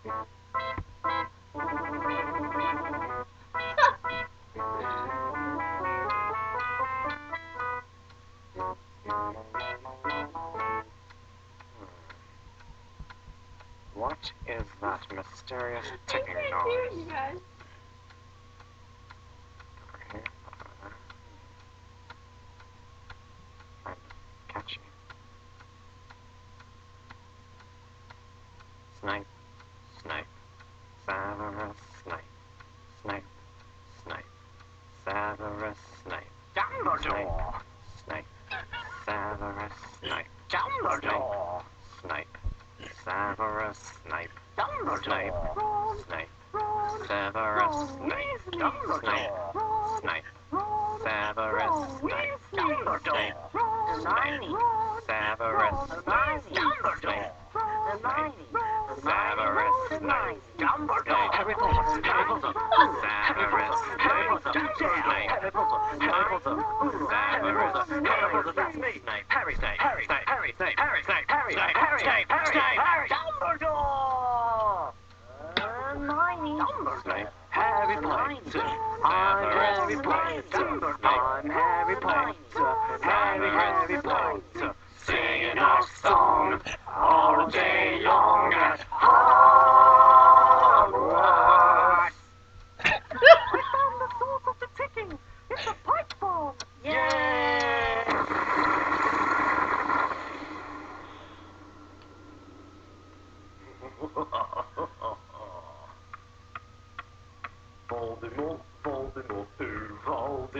What is that mysterious ticking I can't noise? hear you guys. Over here, over there. I'm catchy. Snipe, snipe, Severus Snape, snipe, snipe, Severus Snape, Dumbledore! Snape, Severus Snape, Dumbledore! Snape, Severus Snape, Snape, Dumbledore! Snape, Severus Snape, Snape, Snape, Severus Snape, Dumbledore! Snape, Severus Snape, Dumbledore! Severus Snape, Dumbledore! Harry Potter! Harry Potter! Severus Snape, Harry Potter! Harry Potter! Severus Harry Potter! That's me! Snape, Harry! Snape, Harry! Snape, Harry! Snape, Harry! Snape, Harry! Snape, Harry! Snape, Harry! Snape, Harry! Dumbledore! Dumbledore! Snape, Harry Potter! I'm Harry Potter! I'm Harry Potter! Harry Potter! Singing our song all day long at Hogwarts! We found the source of the ticking! It's a pipe bomb! Yay! Voldemort, Voldemort, who? Voldemort.